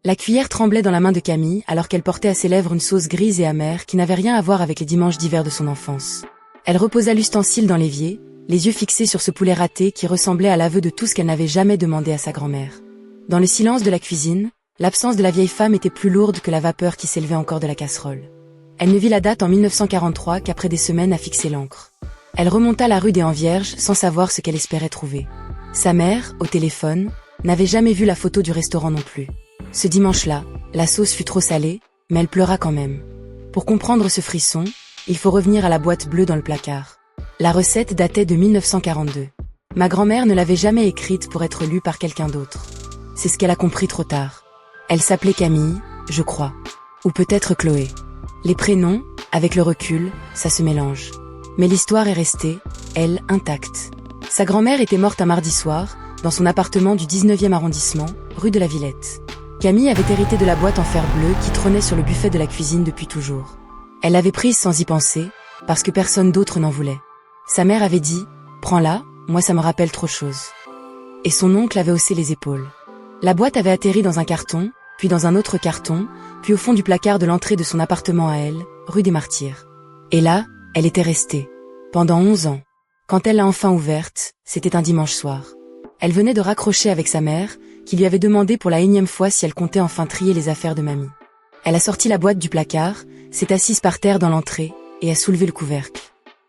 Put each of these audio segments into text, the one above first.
La cuillère tremblait dans la main de Camille alors qu'elle portait à ses lèvres une sauce grise et amère qui n'avait rien à voir avec les dimanches d'hiver de son enfance. Elle reposa l'ustensile dans l'évier, les yeux fixés sur ce poulet raté qui ressemblait à l'aveu de tout ce qu'elle n'avait jamais demandé à sa grand-mère. Dans le silence de la cuisine, l'absence de la vieille femme était plus lourde que la vapeur qui s'élevait encore de la casserole. Elle ne vit la date en 1943 qu'après des semaines à fixer l'encre. Elle remonta la rue des Envierges sans savoir ce qu'elle espérait trouver. Sa mère, au téléphone, n'avait jamais vu la photo du restaurant non plus. Ce dimanche-là, la sauce fut trop salée, mais elle pleura quand même. Pour comprendre ce frisson, il faut revenir à la boîte bleue dans le placard. La recette datait de 1942. Ma grand-mère ne l'avait jamais écrite pour être lue par quelqu'un d'autre. C'est ce qu'elle a compris trop tard. Elle s'appelait Camille, je crois. Ou peut-être Chloé. Les prénoms, avec le recul, ça se mélange. Mais l'histoire est restée, elle, intacte. Sa grand-mère était morte un mardi soir, dans son appartement du 19e arrondissement, rue de la Villette. Camille avait hérité de la boîte en fer bleu qui trônait sur le buffet de la cuisine depuis toujours. Elle l'avait prise sans y penser, parce que personne d'autre n'en voulait. Sa mère avait dit « Prends-la, moi ça me rappelle trop de choses ». Et son oncle avait haussé les épaules. La boîte avait atterri dans un carton, puis dans un autre carton, puis au fond du placard de l'entrée de son appartement à elle, rue des Martyrs. Et là, elle était restée. Pendant 11 ans. Quand elle l'a enfin ouverte, c'était un dimanche soir. Elle venait de raccrocher avec sa mère, qui lui avait demandé pour la énième fois si elle comptait enfin trier les affaires de mamie. Elle a sorti la boîte du placard, s'est assise par terre dans l'entrée, et a soulevé le couvercle.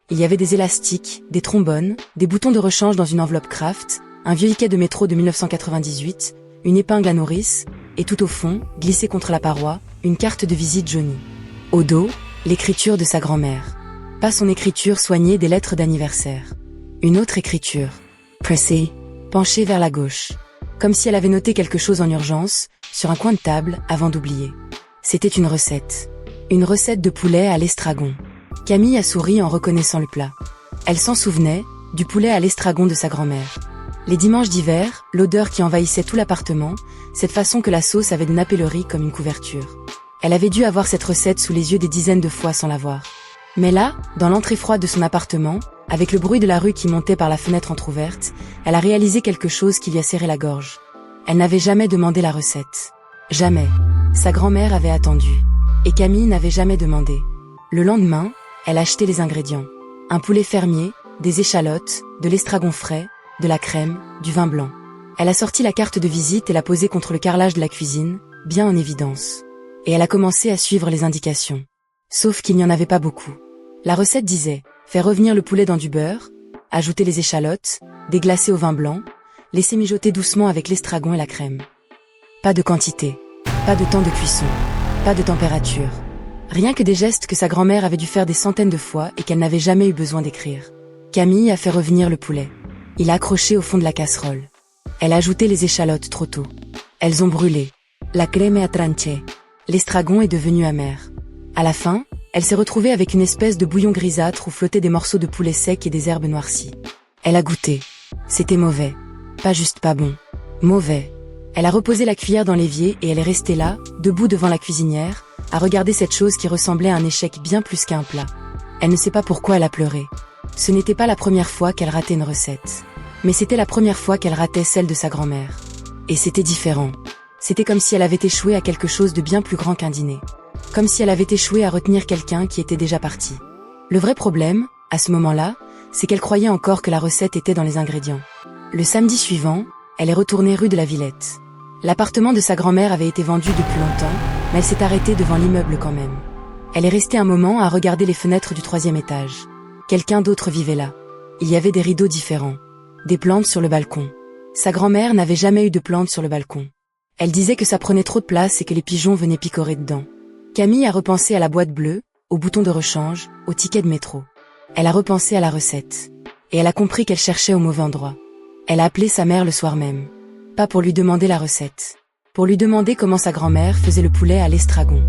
Il y avait des élastiques, des trombones, des boutons de rechange dans une enveloppe Kraft, un vieux ticket de métro de 1998, une épingle à nourrice, et tout au fond, glissée contre la paroi, une carte de visite jaunie. Au dos, l'écriture de sa grand-mère. Pas son écriture soignée des lettres d'anniversaire. Une autre écriture. Pressée, penchée vers la gauche. Comme si elle avait noté quelque chose en urgence, sur un coin de table, avant d'oublier. C'était une recette. Une recette de poulet à l'estragon. Camille a souri en reconnaissant le plat. Elle s'en souvenait, du poulet à l'estragon de sa grand-mère. Les dimanches d'hiver, l'odeur qui envahissait tout l'appartement, cette façon que la sauce avait de napper le riz comme une couverture. Elle avait dû avoir cette recette sous les yeux des dizaines de fois sans la voir. Mais là, dans l'entrée froide de son appartement, avec le bruit de la rue qui montait par la fenêtre entr'ouverte, elle a réalisé quelque chose qui lui a serré la gorge. Elle n'avait jamais demandé la recette. Jamais. Sa grand-mère avait attendu. Et Camille n'avait jamais demandé. Le lendemain, elle a acheté les ingrédients. Un poulet fermier, des échalotes, de l'estragon frais, de la crème, du vin blanc. Elle a sorti la carte de visite et l'a posée contre le carrelage de la cuisine, bien en évidence. Et elle a commencé à suivre les indications. Sauf qu'il n'y en avait pas beaucoup. La recette disait, faire revenir le poulet dans du beurre, ajouter les échalotes, déglacer au vin blanc, laisser mijoter doucement avec l'estragon et la crème. Pas de quantité, pas de temps de cuisson, pas de température. Rien que des gestes que sa grand-mère avait dû faire des centaines de fois et qu'elle n'avait jamais eu besoin d'écrire. Camille a fait revenir le poulet. Il a accroché au fond de la casserole. Elle a ajouté les échalotes trop tôt. Elles ont brûlé. La crème est tranché. L'estragon est devenu amer. À la fin, elle s'est retrouvée avec une espèce de bouillon grisâtre où flottaient des morceaux de poulet sec et des herbes noircies. Elle a goûté. C'était mauvais. Pas juste pas bon. Mauvais. Elle a reposé la cuillère dans l'évier et elle est restée là, debout devant la cuisinière, à regarder cette chose qui ressemblait à un échec bien plus qu'à un plat. Elle ne sait pas pourquoi elle a pleuré. Ce n'était pas la première fois qu'elle ratait une recette. Mais c'était la première fois qu'elle ratait celle de sa grand-mère. Et c'était différent. C'était comme si elle avait échoué à quelque chose de bien plus grand qu'un dîner. Comme si elle avait échoué à retenir quelqu'un qui était déjà parti. Le vrai problème, à ce moment-là, c'est qu'elle croyait encore que la recette était dans les ingrédients. Le samedi suivant, elle est retournée rue de la Villette. L'appartement de sa grand-mère avait été vendu depuis longtemps, mais elle s'est arrêtée devant l'immeuble quand même. Elle est restée un moment à regarder les fenêtres du 3e étage. Quelqu'un d'autre vivait là. Il y avait des rideaux différents. Des plantes sur le balcon. Sa grand-mère n'avait jamais eu de plantes sur le balcon. Elle disait que ça prenait trop de place et que les pigeons venaient picorer dedans. Camille a repensé à la boîte bleue, au bouton de rechange, au ticket de métro. Elle a repensé à la recette. Et elle a compris qu'elle cherchait au mauvais endroit. Elle a appelé sa mère le soir même. Pas pour lui demander la recette. Pour lui demander comment sa grand-mère faisait le poulet à l'estragon.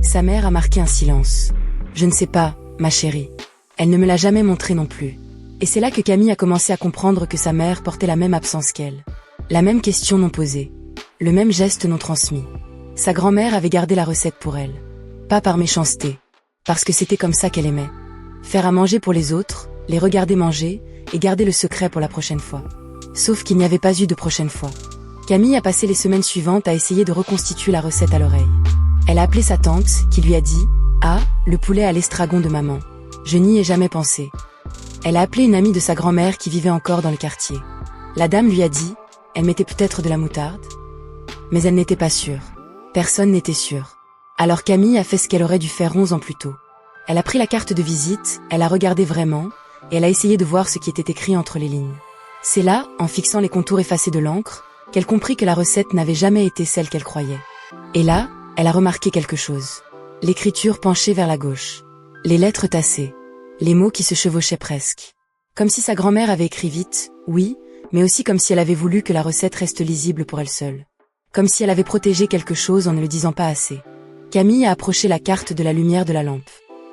Sa mère a marqué un silence. Je ne sais pas, ma chérie. Elle ne me l'a jamais montré non plus. Et c'est là que Camille a commencé à comprendre que sa mère portait la même absence qu'elle. La même question non posée. Le même geste non transmis. Sa grand-mère avait gardé la recette pour elle. Pas par méchanceté. Parce que c'était comme ça qu'elle aimait. Faire à manger pour les autres, les regarder manger, et garder le secret pour la prochaine fois. Sauf qu'il n'y avait pas eu de prochaine fois. Camille a passé les semaines suivantes à essayer de reconstituer la recette à l'oreille. Elle a appelé sa tante, qui lui a dit « Ah, le poulet à l'estragon de maman. Je n'y ai jamais pensé. » Elle a appelé une amie de sa grand-mère qui vivait encore dans le quartier. La dame lui a dit « Elle mettait peut-être de la moutarde ?» Mais elle n'était pas sûre. Personne n'était sûr. Alors Camille a fait ce qu'elle aurait dû faire 11 ans plus tôt. Elle a pris la carte de visite, elle a regardé vraiment, et elle a essayé de voir ce qui était écrit entre les lignes. C'est là, en fixant les contours effacés de l'encre, qu'elle comprit que la recette n'avait jamais été celle qu'elle croyait. Et là, elle a remarqué quelque chose. L'écriture penchée vers la gauche. Les lettres tassées. Les mots qui se chevauchaient presque. Comme si sa grand-mère avait écrit vite, oui, mais aussi comme si elle avait voulu que la recette reste lisible pour elle seule. Comme si elle avait protégé quelque chose en ne le disant pas assez. Camille a approché la carte de la lumière de la lampe.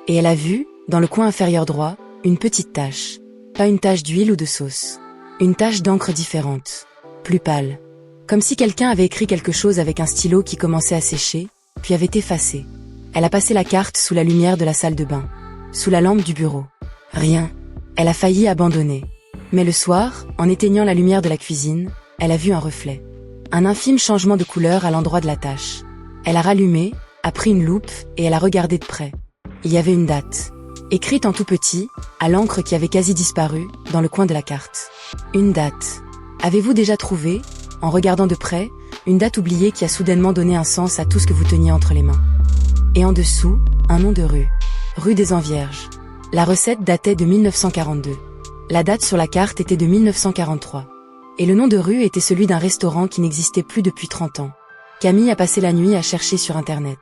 Et elle a vu, dans le coin inférieur droit, une petite tache. Pas une tache d'huile ou de sauce. Une tache d'encre différente. Plus pâle. Comme si quelqu'un avait écrit quelque chose avec un stylo qui commençait à sécher, puis avait effacé. Elle a passé la carte sous la lumière de la salle de bain. Sous la lampe du bureau. Rien. Elle a failli abandonner. Mais le soir, en éteignant la lumière de la cuisine, elle a vu un reflet. Un infime changement de couleur à l'endroit de la tache. Elle a rallumé, a pris une loupe, et elle a regardé de près. Il y avait une date. Écrite en tout petit, à l'encre qui avait quasi disparu, dans le coin de la carte. Une date. Avez-vous déjà trouvé, en regardant de près, une date oubliée qui a soudainement donné un sens à tout ce que vous teniez entre les mains? Et en dessous, un nom de rue. Rue des Envierges. La recette datait de 1942. La date sur la carte était de 1943. Et le nom de rue était celui d'un restaurant qui n'existait plus depuis 30 ans. Camille a passé la nuit à chercher sur Internet.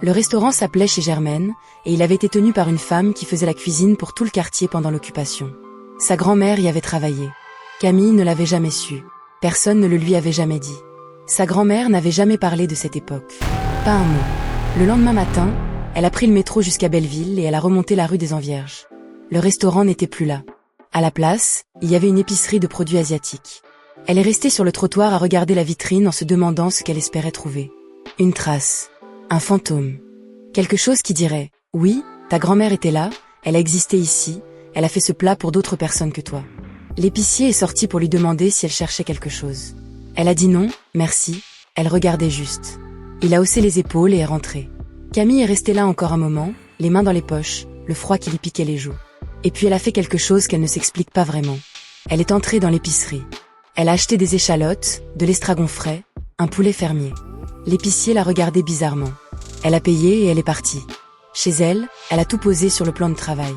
Le restaurant s'appelait Chez Germaine, et il avait été tenu par une femme qui faisait la cuisine pour tout le quartier pendant l'occupation. Sa grand-mère y avait travaillé. Camille ne l'avait jamais su. Personne ne le lui avait jamais dit. Sa grand-mère n'avait jamais parlé de cette époque. Pas un mot. Le lendemain matin, elle a pris le métro jusqu'à Belleville et elle a remonté la rue des Envierges. Le restaurant n'était plus là. À la place, il y avait une épicerie de produits asiatiques. Elle est restée sur le trottoir à regarder la vitrine en se demandant ce qu'elle espérait trouver. Une trace. Un fantôme. Quelque chose qui dirait « Oui, ta grand-mère était là, elle a existé ici, elle a fait ce plat pour d'autres personnes que toi. » L'épicier est sorti pour lui demander si elle cherchait quelque chose. Elle a dit non, merci, elle regardait juste. Il a haussé les épaules et est rentré. Camille est restée là encore un moment, les mains dans les poches, le froid qui lui piquait les joues. Et puis elle a fait quelque chose qu'elle ne s'explique pas vraiment. Elle est entrée dans l'épicerie. Elle a acheté des échalotes, de l'estragon frais, un poulet fermier. L'épicier l'a regardée bizarrement. Elle a payé et elle est partie. Chez elle, elle a tout posé sur le plan de travail.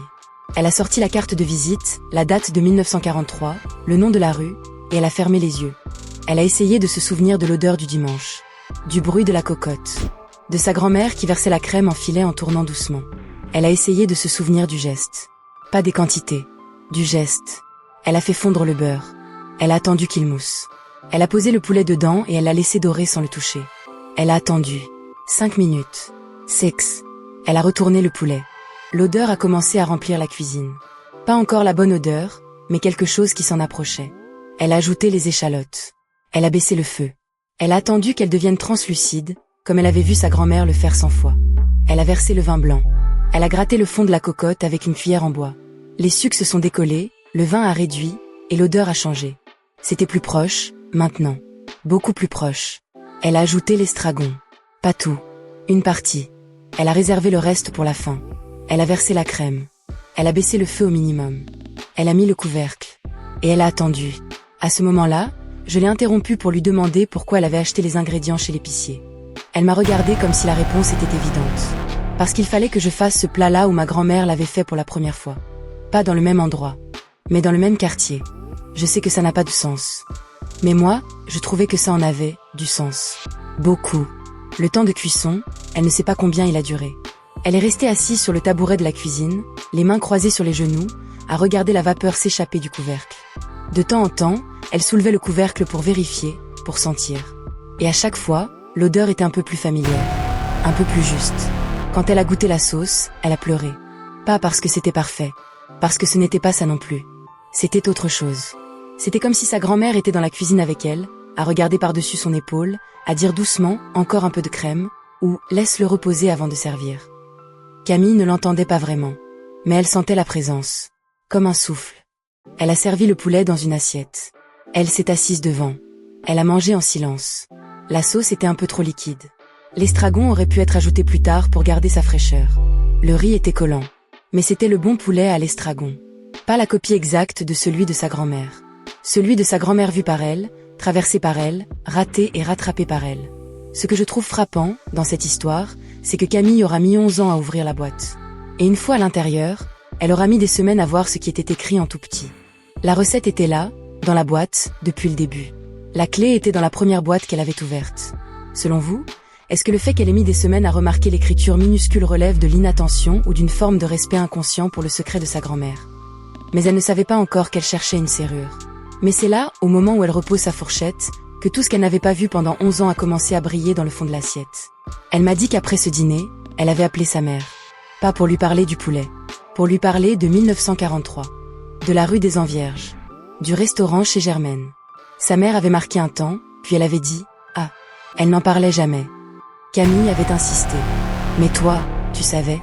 Elle a sorti la carte de visite, la date de 1943, le nom de la rue, et elle a fermé les yeux. Elle a essayé de se souvenir de l'odeur du dimanche, du bruit de la cocotte, de sa grand-mère qui versait la crème en filet en tournant doucement. Elle a essayé de se souvenir du geste. Pas des quantités, du geste. Elle a fait fondre le beurre. Elle a attendu qu'il mousse. Elle a posé le poulet dedans et elle l'a laissé dorer sans le toucher. Elle a attendu. 5 minutes. 6. Elle a retourné le poulet. L'odeur a commencé à remplir la cuisine. Pas encore la bonne odeur, mais quelque chose qui s'en approchait. Elle a ajouté les échalotes. Elle a baissé le feu. Elle a attendu qu'elle devienne translucide, comme elle avait vu sa grand-mère le faire 100 fois. Elle a versé le vin blanc. Elle a gratté le fond de la cocotte avec une cuillère en bois. Les sucs se sont décollés, le vin a réduit, et l'odeur a changé. C'était plus proche, maintenant. Beaucoup plus proche. Elle a ajouté l'estragon. Pas tout. Une partie. Elle a réservé le reste pour la fin. Elle a versé la crème. Elle a baissé le feu au minimum. Elle a mis le couvercle. Et elle a attendu. À ce moment-là, je l'ai interrompue pour lui demander pourquoi elle avait acheté les ingrédients chez l'épicier. Elle m'a regardé comme si la réponse était évidente. Parce qu'il fallait que je fasse ce plat-là où ma grand-mère l'avait fait pour la première fois. Pas dans le même endroit. Mais dans le même quartier. Je sais que ça n'a pas de sens. Mais moi, je trouvais que ça en avait, du sens. Beaucoup. Le temps de cuisson, elle ne sait pas combien il a duré. Elle est restée assise sur le tabouret de la cuisine, les mains croisées sur les genoux, à regarder la vapeur s'échapper du couvercle. De temps en temps, elle soulevait le couvercle pour vérifier, pour sentir. Et à chaque fois, l'odeur était un peu plus familière, un peu plus juste. Quand elle a goûté la sauce, elle a pleuré. Pas parce que c'était parfait, parce que ce n'était pas ça non plus. C'était autre chose. C'était comme si sa grand-mère était dans la cuisine avec elle, à regarder par-dessus son épaule, à dire doucement « encore un peu de crème » ou « laisse-le reposer avant de servir ». Camille ne l'entendait pas vraiment, mais elle sentait la présence, comme un souffle. Elle a servi le poulet dans une assiette. Elle s'est assise devant. Elle a mangé en silence. La sauce était un peu trop liquide. L'estragon aurait pu être ajouté plus tard pour garder sa fraîcheur. Le riz était collant. Mais c'était le bon poulet à l'estragon. Pas la copie exacte de celui de sa grand-mère. Celui de sa grand-mère vu par elle, traversé par elle, raté et rattrapé par elle. Ce que je trouve frappant, dans cette histoire, c'est que Camille aura mis 11 ans à ouvrir la boîte. Et une fois à l'intérieur, elle aura mis des semaines à voir ce qui était écrit en tout petit. La recette était là, dans la boîte, depuis le début. La clé était dans la première boîte qu'elle avait ouverte. Selon vous, est-ce que le fait qu'elle ait mis des semaines à remarquer l'écriture minuscule relève de l'inattention ou d'une forme de respect inconscient pour le secret de sa grand-mère? Mais elle ne savait pas encore qu'elle cherchait une serrure. Mais c'est là, au moment où elle repose sa fourchette, que tout ce qu'elle n'avait pas vu pendant 11 ans a commencé à briller dans le fond de l'assiette. Elle m'a dit qu'après ce dîner, elle avait appelé sa mère. Pas pour lui parler du poulet. Pour lui parler de 1943. De la rue des Envierges. Du restaurant chez Germaine. Sa mère avait marqué un temps, puis elle avait dit « Ah ». Elle n'en parlait jamais. Camille avait insisté. « Mais toi, tu savais ?»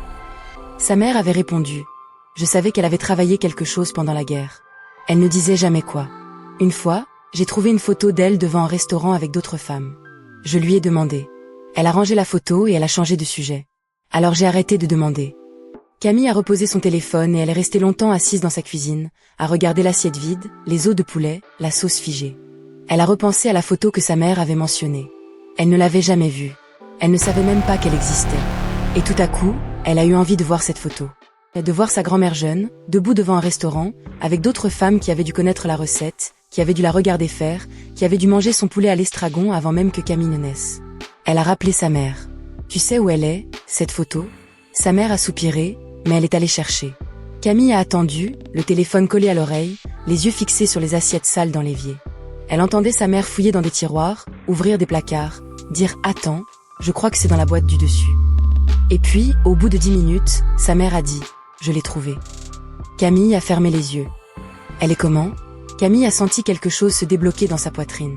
Sa mère avait répondu « Je savais qu'elle avait travaillé quelque chose pendant la guerre. » Elle ne disait jamais quoi. Une fois, j'ai trouvé une photo d'elle devant un restaurant avec d'autres femmes. Je lui ai demandé. Elle a rangé la photo et elle a changé de sujet. Alors j'ai arrêté de demander. Camille a reposé son téléphone et elle est restée longtemps assise dans sa cuisine, à regarder l'assiette vide, les os de poulet, la sauce figée. Elle a repensé à la photo que sa mère avait mentionnée. Elle ne l'avait jamais vue. Elle ne savait même pas qu'elle existait. Et tout à coup, elle a eu envie de voir cette photo. De voir sa grand-mère jeune, debout devant un restaurant, avec d'autres femmes qui avaient dû connaître la recette, qui avaient dû la regarder faire, qui avaient dû manger son poulet à l'estragon avant même que Camille ne naisse. Elle a rappelé sa mère. Tu sais où elle est, cette photo? Sa mère a soupiré, mais elle est allée chercher. Camille a attendu, le téléphone collé à l'oreille, les yeux fixés sur les assiettes sales dans l'évier. Elle entendait sa mère fouiller dans des tiroirs, ouvrir des placards, dire « Attends, je crois que c'est dans la boîte du dessus ». Et puis, au bout de 10 minutes, sa mère a dit « Je l'ai trouvé ». Camille a fermé les yeux. Elle est comment? Camille a senti quelque chose se débloquer dans sa poitrine.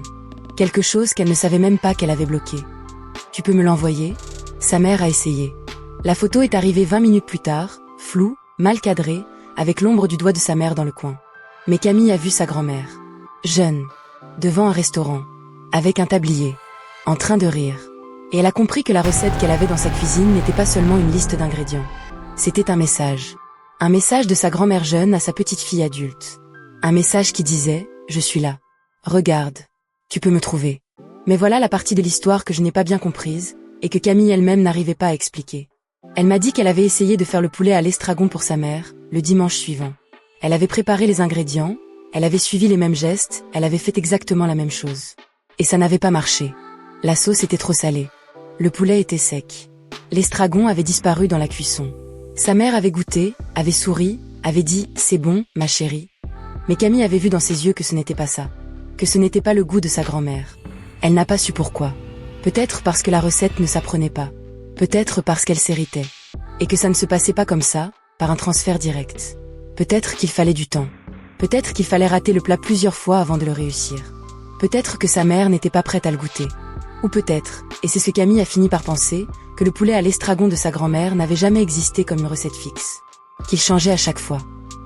Quelque chose qu'elle ne savait même pas qu'elle avait bloqué. « Tu peux me l'envoyer ?» Sa mère a essayé. La photo est arrivée 20 minutes plus tard, floue, mal cadrée, avec l'ombre du doigt de sa mère dans le coin. Mais Camille a vu sa grand-mère. Jeune. Devant un restaurant. Avec un tablier. En train de rire. Et elle a compris que la recette qu'elle avait dans sa cuisine n'était pas seulement une liste d'ingrédients. C'était un message. Un message de sa grand-mère jeune à sa petite fille adulte. Un message qui disait « Je suis là. Regarde. Tu peux me trouver. » Mais voilà la partie de l'histoire que je n'ai pas bien comprise, et que Camille elle-même n'arrivait pas à expliquer. Elle m'a dit qu'elle avait essayé de faire le poulet à l'estragon pour sa mère, le dimanche suivant. Elle avait préparé les ingrédients, elle avait suivi les mêmes gestes, elle avait fait exactement la même chose. Et ça n'avait pas marché. La sauce était trop salée. Le poulet était sec. L'estragon avait disparu dans la cuisson. Sa mère avait goûté, avait souri, avait dit « C'est bon, ma chérie ». Mais Camille avait vu dans ses yeux que ce n'était pas ça. Que ce n'était pas le goût de sa grand-mère. Elle n'a pas su pourquoi. Peut-être parce que la recette ne s'apprenait pas. Peut-être parce qu'elle s'héritait. Et que ça ne se passait pas comme ça, par un transfert direct. Peut-être qu'il fallait du temps. Peut-être qu'il fallait rater le plat plusieurs fois avant de le réussir. Peut-être que sa mère n'était pas prête à le goûter. Ou peut-être, et c'est ce Camille a fini par penser, que le poulet à l'estragon de sa grand-mère n'avait jamais existé comme une recette fixe. Qu'il changeait à chaque fois.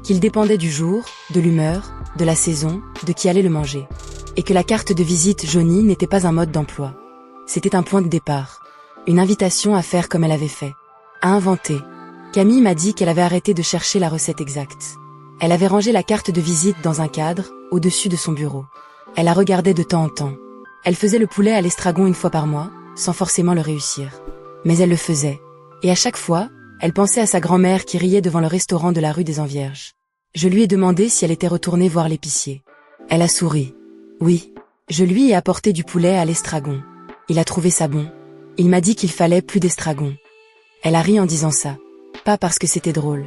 Qu'il dépendait du jour, de l'humeur, de la saison, de qui allait le manger. Et que la carte de visite jaunie n'était pas un mode d'emploi. C'était un point de départ. Une invitation à faire comme elle avait fait. À inventer. Camille m'a dit qu'elle avait arrêté de chercher la recette exacte. Elle avait rangé la carte de visite dans un cadre, au-dessus de son bureau. Elle la regardait de temps en temps. Elle faisait le poulet à l'estragon une fois par mois, sans forcément le réussir. Mais elle le faisait. Et à chaque fois, elle pensait à sa grand-mère qui riait devant le restaurant de la rue des Envierges. Je lui ai demandé si elle était retournée voir l'épicier. Elle a souri. Oui. Je lui ai apporté du poulet à l'estragon. Il a trouvé ça bon. Il m'a dit qu'il fallait plus d'estragon. Elle a ri en disant ça. Pas parce que c'était drôle.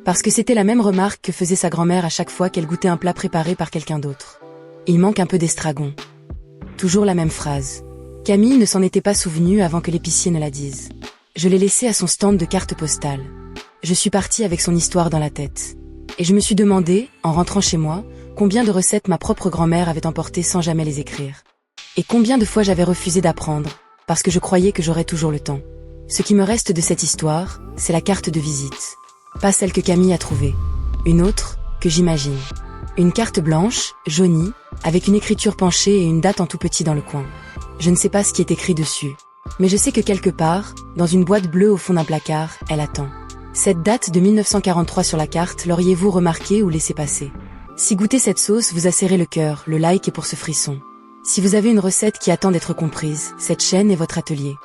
Parce que c'était la même remarque que faisait sa grand-mère à chaque fois qu'elle goûtait un plat préparé par quelqu'un d'autre. Il manque un peu d'estragon. Toujours la même phrase. Camille ne s'en était pas souvenue avant que l'épicier ne la dise. Je l'ai laissée à son stand de cartes postales. Je suis partie avec son histoire dans la tête. Et je me suis demandé, en rentrant chez moi, combien de recettes ma propre grand-mère avait emportées sans jamais les écrire. Et combien de fois j'avais refusé d'apprendre, parce que je croyais que j'aurais toujours le temps. Ce qui me reste de cette histoire, c'est la carte de visite. Pas celle que Camille a trouvée. Une autre, que j'imagine. Une carte blanche, jaunie, avec une écriture penchée et une date en tout petit dans le coin. Je ne sais pas ce qui est écrit dessus. Mais je sais que quelque part, dans une boîte bleue au fond d'un placard, elle attend. Cette date de 1943 sur la carte, l'auriez-vous remarqué ou laissé passer? Si goûter cette sauce vous a serré le cœur, le like est pour ce frisson. Si vous avez une recette qui attend d'être comprise, cette chaîne est votre atelier.